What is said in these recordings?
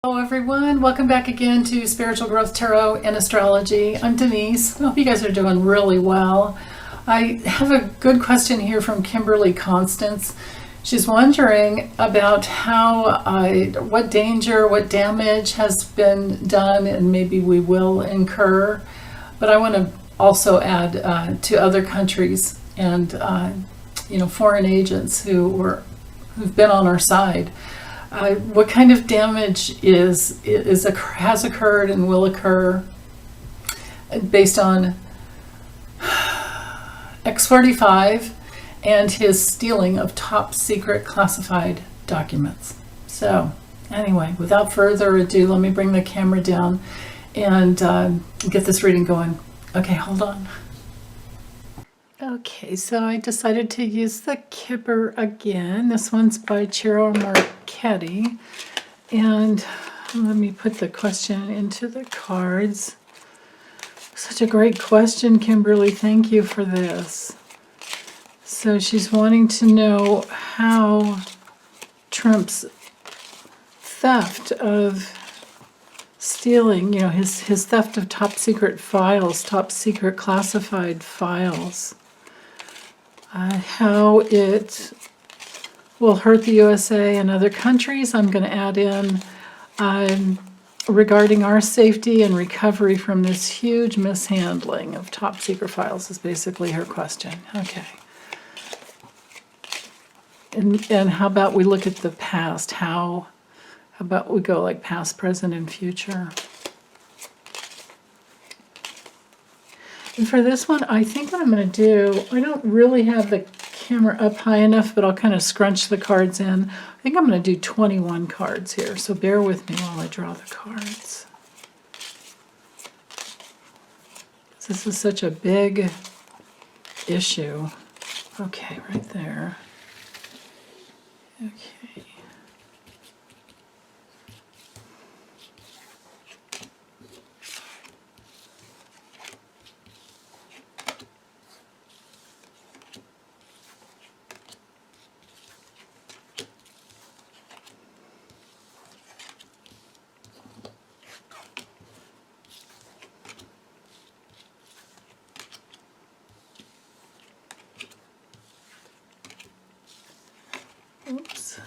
Hello everyone, welcome back again to Spiritual Growth Tarot and Astrology. I'm Denise. I hope you guys are doing really well. I have a good question here from Kimberly Constance. She's wondering about what danger, what damage has been done and maybe we will incur. But I want to also add to other countries and foreign agents who've been on our side. What kind of damage has occurred and will occur based on X45 and his stealing of top secret classified documents. So anyway, without further ado, let me bring the camera down and get this reading going. Okay, hold on. Okay, so I decided to use the Kipper again. This one's by Ciro Marchetti. And let me put the question into the cards. Such a great question, Kimberly. Thank you for this. So she's wanting to know how Trump's theft of stealing, his theft of top secret files, top secret classified files, how it will hurt the USA and other countries. I'm going to add in regarding our safety and recovery from this huge mishandling of top secret files is basically her question. Okay. And how about we look at the past? How about we go like past, present, and future? And for this one, I think what I'm going to do, I don't really have the camera up high enough, but I'll kind of scrunch the cards in. I think I'm going to do 21 cards here, so bear with me while I draw the cards. This is such a big issue. Okay, right there. Okay. Oops.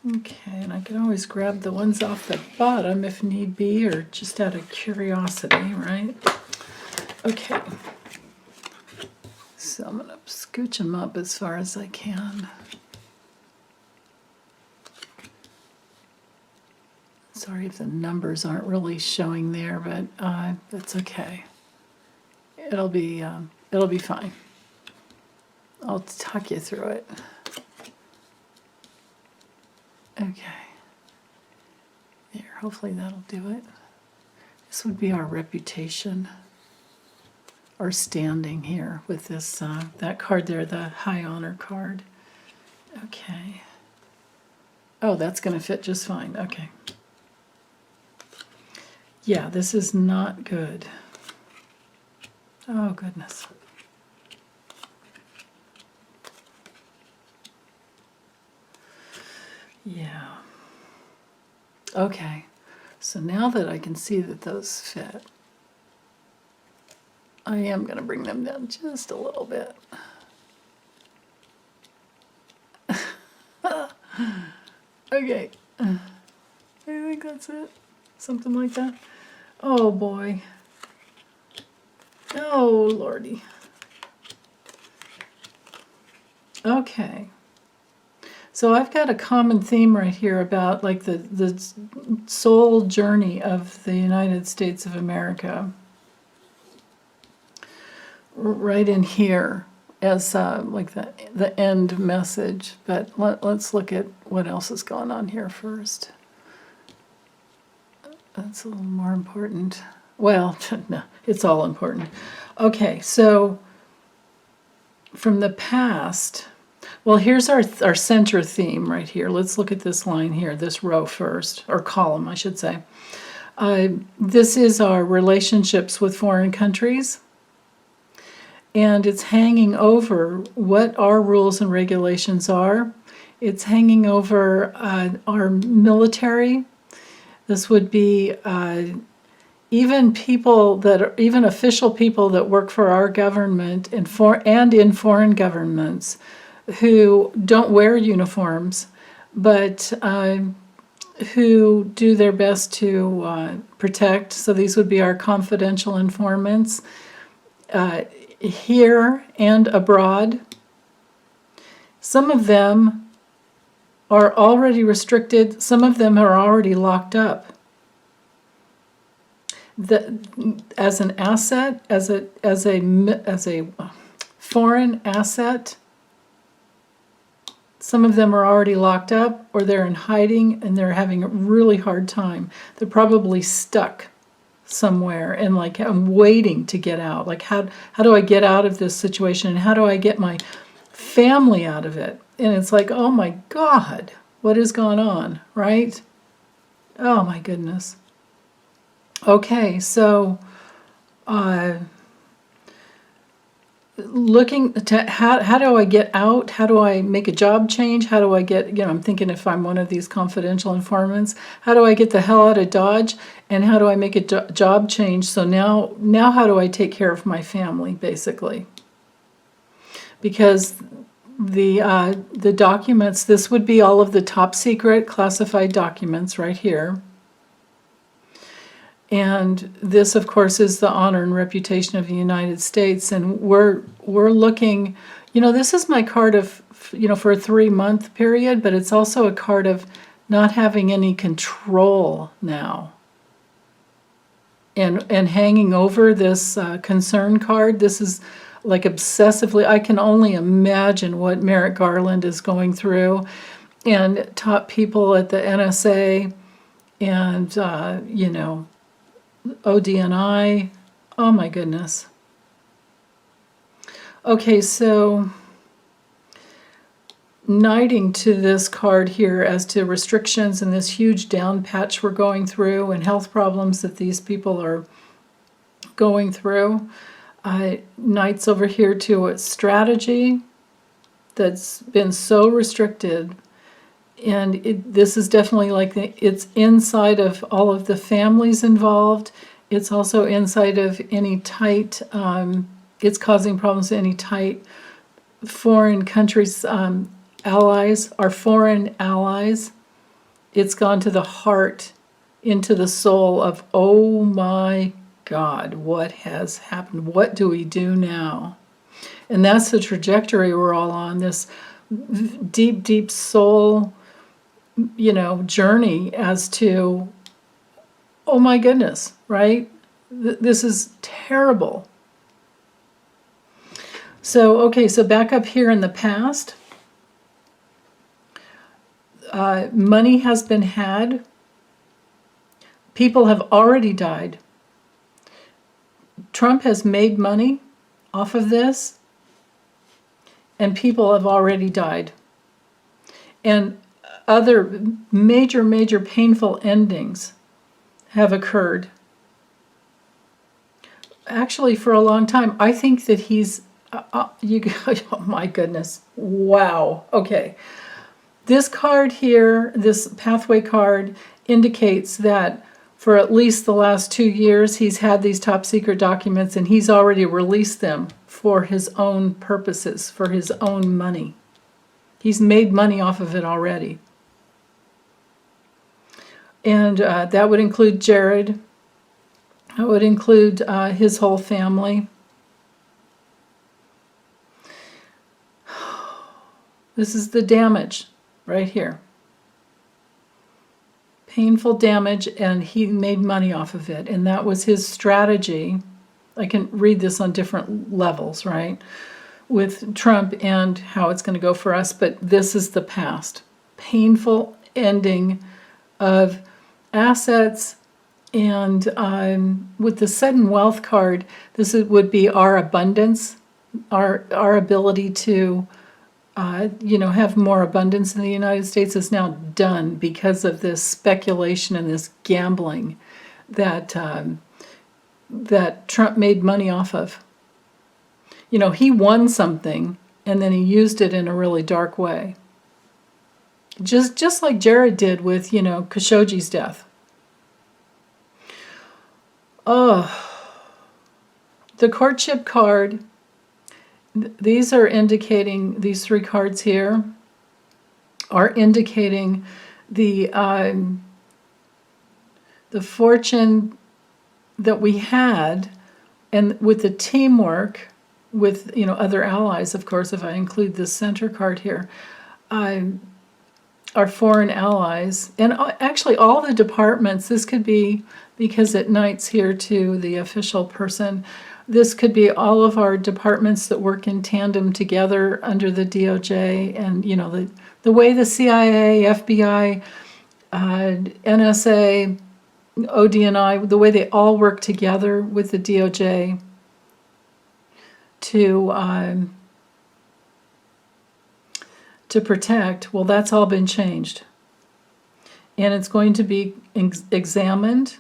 Okay, and I can always grab the ones off the bottom if need be, or just out of curiosity, right? Okay. So I'm going to scooch them up as far as I can. Sorry if the numbers aren't really showing there, but that's okay. It'll be fine. I'll talk you through it. Okay. There, hopefully that'll do it. This would be our reputation, our standing here with this that card there, the High Honor card. Okay. Oh, that's going to fit just fine. Okay. Yeah, this is not good. Oh, goodness. Yeah. Okay. So now that I can see that those fit, I am going to bring them down just a little bit. Okay. I think that's it. Something like that. Oh boy. Oh lordy. Okay. So I've got a common theme right here about like the soul journey of the United States of America. Right in here as like the end message. But let's look at what else is going on here first. That's a little more important. Well, no, it's all important. Okay, so from the past, well, here's our center theme right here. Let's look at this line here, this row first, or column, I should say. This is our relationships with foreign countries. and it's hanging over what our rules and regulations are. It's hanging over our military. This would be even people that are, even official people that work for our government and in foreign governments who don't wear uniforms, but who do their best to protect. So these would be our confidential informants here and abroad. Some of them are already restricted. Some of them are already locked up. As an asset, as a foreign asset, some of them are already locked up, or they're in hiding and they're having a really hard time. They're probably stuck somewhere and like, I'm waiting to get out. Like, how do I get out of this situation, and how do I get my family out of it? And it's like, oh my God, what has gone on, right? Oh my goodness. Okay, so looking to how do I get out? How do I make a job change? How do I get, I'm thinking if I'm one of these confidential informants, how do I get the hell out of Dodge? And how do I make a job change? So now how do I take care of my family, basically? Because the documents, this would be all of the top secret classified documents right here. And this, of course, is the honor and reputation of the United States. And we're looking, this is my card of, for a 3-month period, but it's also a card of not having any control now. And hanging over this concern card, this is like obsessively, I can only imagine what Merrick Garland is going through, and top people at the NSA, and, ODNI. Oh my goodness. Okay, so knighting to this card here as to restrictions and this huge down patch we're going through and health problems that these people are going through. Knights over here to a strategy that's been so restricted. And this is definitely like it's inside of all of the families involved. It's also inside of any tight, it's causing problems to any tight foreign countries, allies, our foreign allies. It's gone to the heart, into the soul of, oh my God, what has happened? What do we do now? And that's the trajectory we're all on, this deep, deep soul, journey as to, oh my goodness, right? This is terrible. So, okay, so back up here in the past, money has been had. People have already died. Trump has made money off of this, and people have already died. And other major, major painful endings have occurred. Actually, for a long time, I think that he's, oh my goodness, wow. Okay. This card here, this pathway card, indicates that for at least the last 2 years, he's had these top secret documents and he's already released them for his own purposes, for his own money. He's made money off of it already. And that would include Jared. That would include his whole family. This is the damage right here. Painful damage, and he made money off of it. And that was his strategy. I can read this on different levels, right? With Trump and how it's going to go for us. But this is the past. Painful ending of assets. And with the sudden wealth card, would be our abundance, our ability to have more abundance in the United States is now done because of this speculation and this gambling that that Trump made money off of. he won something and then he used it in a really dark way. Just like Jared did with, Khashoggi's death. Oh, the courtship card, these are indicating, these 3 cards here are indicating the fortune that we had, and with the teamwork with other allies, of course, if I include this center card here, our foreign allies, and actually all the departments. This could be, because it knight's here to the official person, this could be all of our departments that work in tandem together under the DOJ, and the way the CIA, FBI, NSA, ODNI, the way they all work together with the DOJ to protect, well, that's all been changed. And it's going to be examined.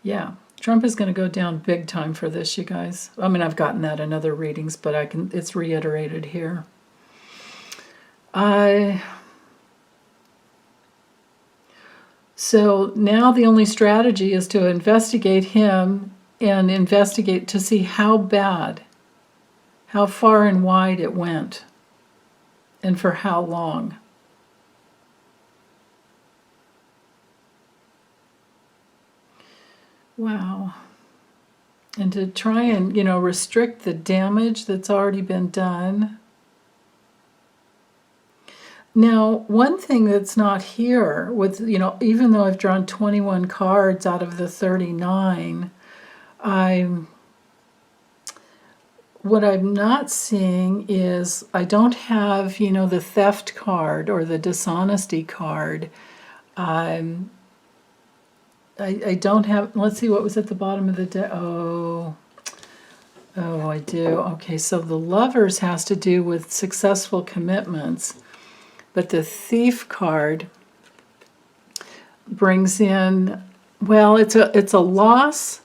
Yeah, Trump is going to go down big time for this, you guys. I mean, I've gotten that in other readings, but it's reiterated here. So now the only strategy is to investigate him and investigate to see how bad, how far and wide it went, and for how long. Wow. And to try and, restrict the damage that's already been done. Now, one thing that's not here, with, even though I've drawn 21 cards out of the 39, what I'm not seeing is, I don't have, the theft card or the dishonesty card. I don't have, let's see, what was at the bottom of the deck? Oh, I do. Okay, so the Lovers has to do with successful commitments, but the Thief card brings in, well, it's a loss.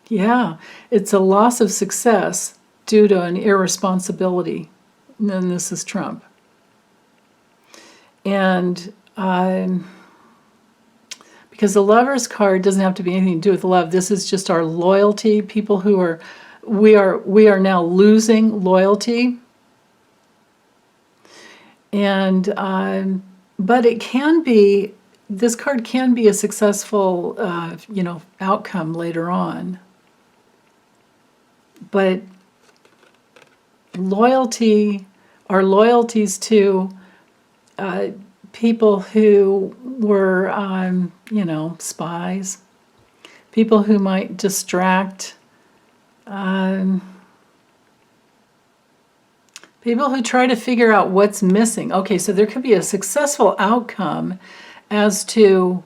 Yeah, it's a loss of success due to an irresponsibility. And then this is Trump. And because the Lovers card doesn't have to be anything to do with love. This is just our loyalty. People who we are now losing loyalty. And but it can be, this card can be a successful outcome later on. But loyalty, our loyalties to people who were, spies, people who might distract, people who try to figure out what's missing. Okay, so there could be a successful outcome as to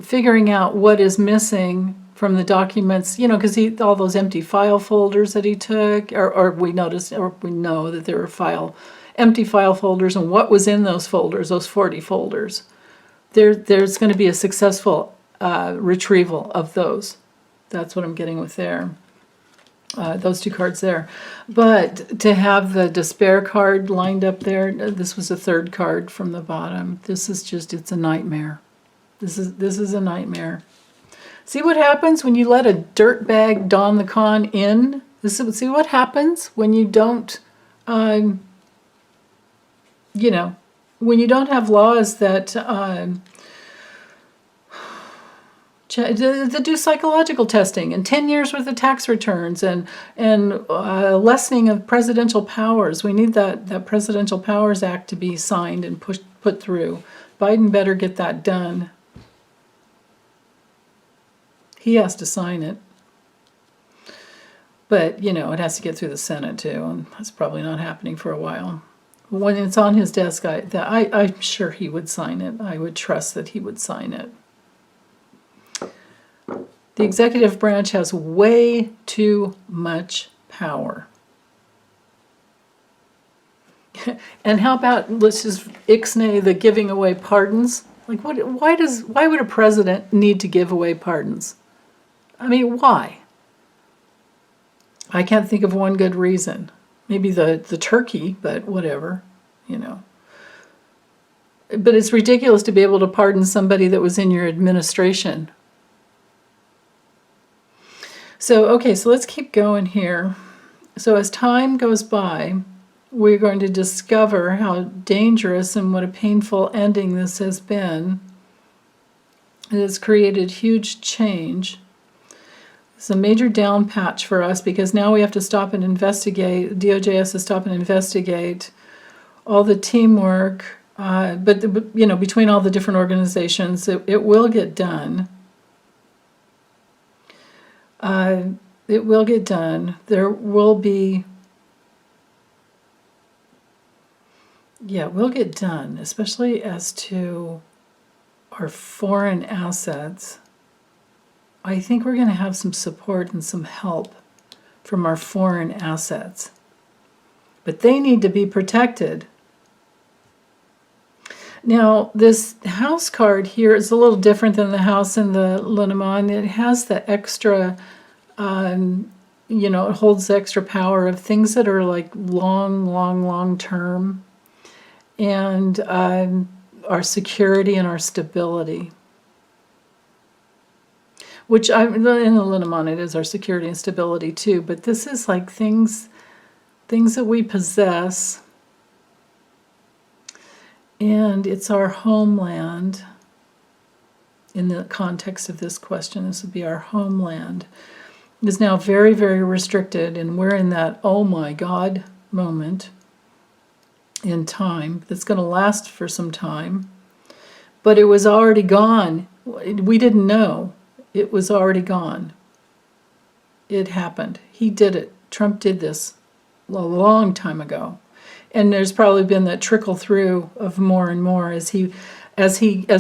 figuring out what is missing from the documents, because all those empty file folders that he took, or we noticed, or we know that there were empty file folders, and what was in those folders, those 40 folders. There's going to be a successful retrieval of those. That's what I'm getting with there. Those 2 cards there. But to have the despair card lined up there, this was the 3rd card from the bottom. This is just, it's a nightmare. This is a nightmare. See what happens when you let a dirtbag Don the Con in? See what happens when you don't, when you don't have laws that do psychological testing and 10 years worth of tax returns and lessening of presidential powers. We need that Presidential Powers Act to be signed and put through. Biden better get that done. He has to sign it. But, it has to get through the Senate too, and that's probably not happening for a while. When it's on his desk, I'm sure he would sign it. I would trust that he would sign it. The executive branch has way too much power. And how about, let's just ixnay the giving away pardons? Like, why would a president need to give away pardons? I mean, why? I can't think of one good reason. Maybe the turkey, but whatever, you know. But it's ridiculous to be able to pardon somebody that was in your administration. So, okay, so let's keep going here. So as time goes by, we're going to discover how dangerous and what a painful ending this has been. It has created huge change. It's a major down patch for us because now we have to stop and investigate. DOJ has to stop and investigate all the teamwork, but you know, between all the different organizations, it will get done. It will get done. There will be, yeah, it will get done, especially as to our foreign assets. I think we're going to have some support and some help from our foreign assets. But they need to be protected. Now, this house card here is a little different than the house in the Lenormand. It has the extra, you know, it holds the extra power of things that are like long term. And our security and our stability. Which in the Lenormand, it is our security and stability too. But this is like things that we possess. And it's our homeland. In the context of this question, this would be our homeland. It is now very, very restricted, and we're in that oh my God moment in time that's going to last for some time. But it was already gone. We didn't know. It was already gone. It happened. He did it. Trump did this a long time ago. And there's probably been that trickle through of more and more as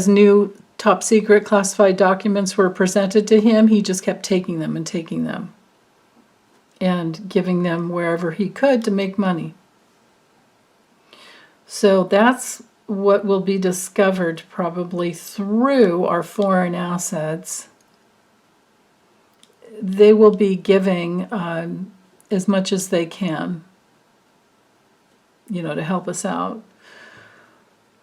new top secret classified documents were presented to him, he just kept taking them and giving them wherever he could to make money. So that's what will be discovered probably through our foreign assets. They will be giving as much as they can, you know, to help us out.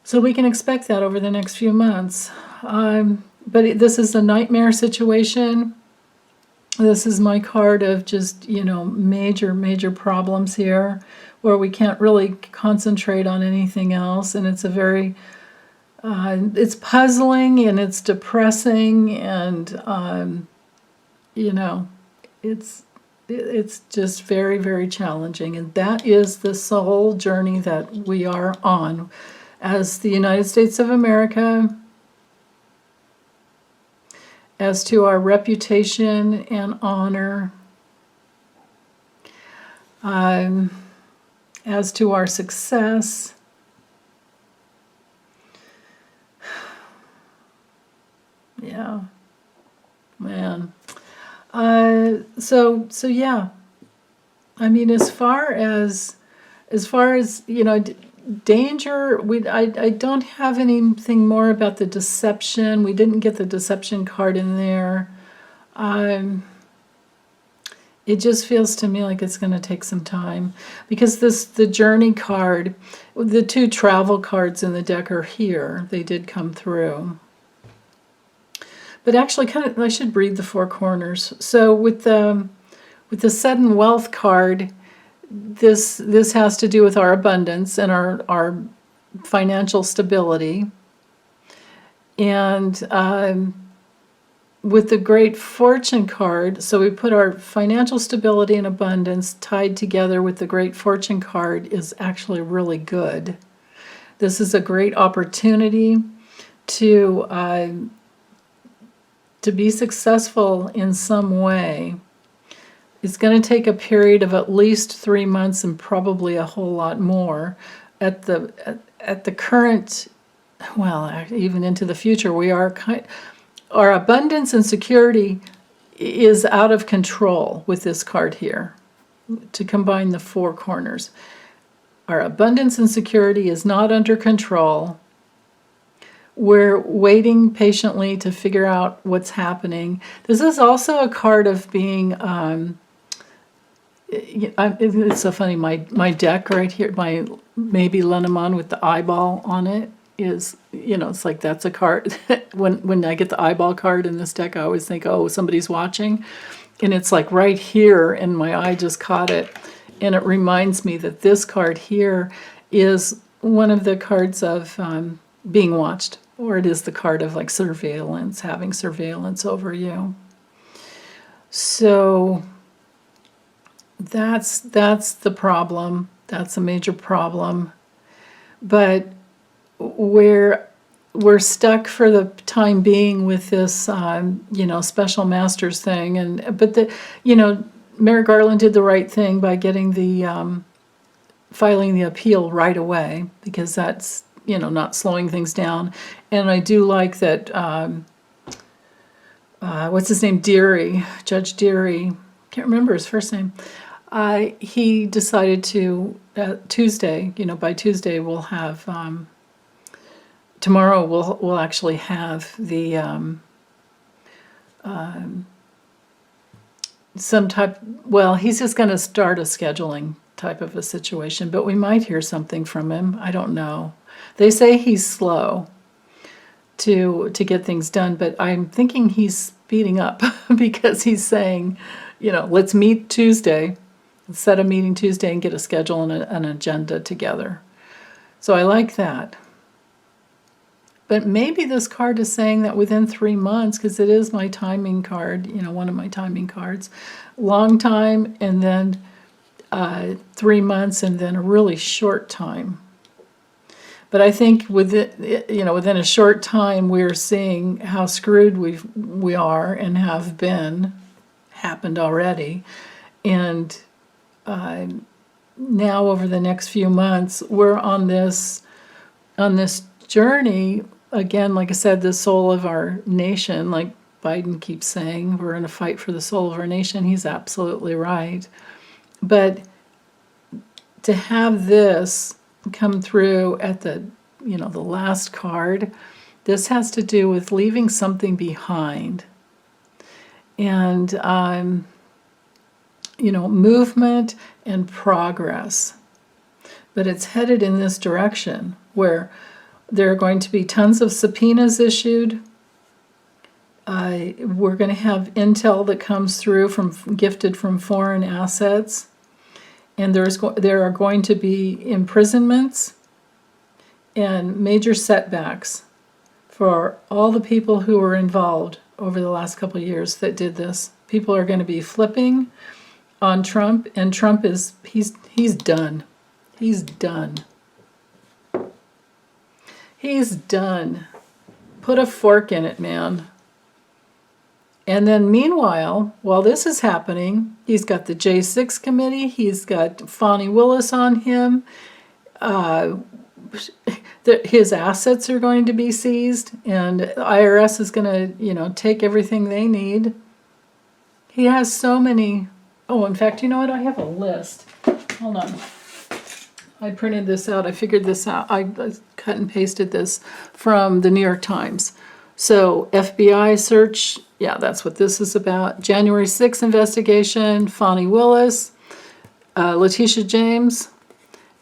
So we can expect that over the next few months. But this is a nightmare situation. This is my card of just, you know, major problems here where we can't really concentrate on anything else. And it's a very, it's puzzling and it's depressing and, you know, it's just very, very challenging. And that is the soul journey that we are on as the United States of America, as to our reputation and honor, as to our success. Yeah, man. So yeah. I mean, as far as you know, danger. I don't have anything more about the deception. We didn't get the deception card in there. It just feels to me like it's going to take some time because the journey card, the two travel cards in the deck are here. They did come through. But actually, I should read the four corners. So with the sudden wealth card, this has to do with our abundance and our financial stability. And with the great fortune card, so we put our financial stability and abundance tied together with the great fortune card is actually really good. This is a great opportunity to be successful in some way. It's going to take a period of at least 3 months and probably a whole lot more. At the current, well, even into the future, our abundance and security is out of control with this card here, to combine the four corners. Our abundance and security is not under control. We're waiting patiently to figure out what's happening. This is also a card of being it's so funny. My deck right here, my maybe Lenormand with the eyeball on it is, it's like that's a card. when I get the eyeball card in this deck, I always think, oh, somebody's watching. And it's like right here, and my eye just caught it. And it reminds me that this card here is one of the cards of being watched, or it is the card of like surveillance, having surveillance over you. So that's the problem. That's a major problem. But we're stuck for the time being with this, special masters thing. But Merrick Garland did the right thing by getting the filing the appeal right away, because that's not slowing things down. And I do like that. What's his name? Deary, Judge Deary. Can't remember his first name. He decided to Tuesday. By Tuesday we'll have. Tomorrow we'll actually have the some type. Well, he's just going to start a scheduling type of a situation, but we might hear something from him. I don't know. They say he's slow to get things done, but I'm thinking he's speeding up because he's saying, let's meet Tuesday, set a meeting Tuesday and get a schedule and an agenda together. So I like that. But maybe this card is saying that within 3 months, because it is my timing card, one of my timing cards, long time, and then 3 months, and then a really short time. But I think within a short time, we're seeing how screwed we are and have been, happened already, and now over the next few months, we're on this journey. Again, like I said, the soul of our nation, like Biden keeps saying, we're in a fight for the soul of our nation. He's absolutely right. But to have this come through at the last card, this has to do with leaving something behind. And, movement and progress. But it's headed in this direction where there are going to be tons of subpoenas issued. We're going to have intel that comes through gifted from foreign assets. And there are going to be imprisonments and major setbacks for all the people who were involved over the last couple of years that did this. People are going to be flipping on Trump, and Trump he's done. He's done. He's done. Put a fork in it, man. And then meanwhile, while this is happening, he's got the J6 committee. He's got Fani Willis on him. His assets are going to be seized, and the IRS is going to, take everything they need. He has so many. Oh, in fact, you know what? I have a list. Hold on. I printed this out. I figured this out. I cut and pasted this from the New York Times. So FBI search, yeah, that's what this is about. January 6th investigation, Fani Willis, Letitia James,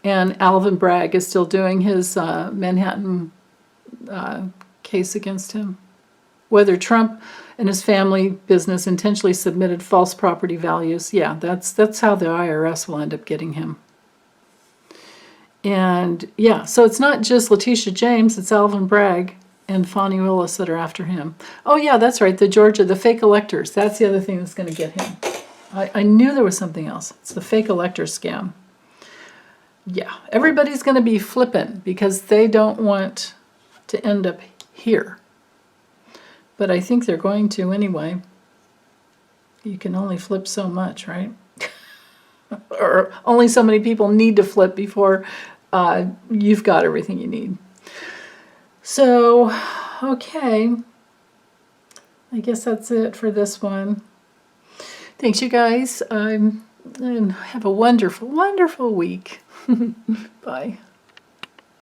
and Alvin Bragg is still doing his Manhattan case against him. Whether Trump and his family business intentionally submitted false property values, yeah, that's how the IRS will end up getting him. And yeah, so it's not just Letitia James, it's Alvin Bragg and Fani Willis that are after him. Oh yeah, that's right, the fake electors. That's the other thing that's going to get him. I knew there was something else. It's the fake elector scam. Yeah, everybody's going to be flippant because they don't want to end up here. But I think they're going to anyway. You can only flip so much, right? Or only so many people need to flip before you've got everything you need. So, okay. I guess that's it for this one. Thanks, you guys. And have a wonderful, wonderful week. Bye.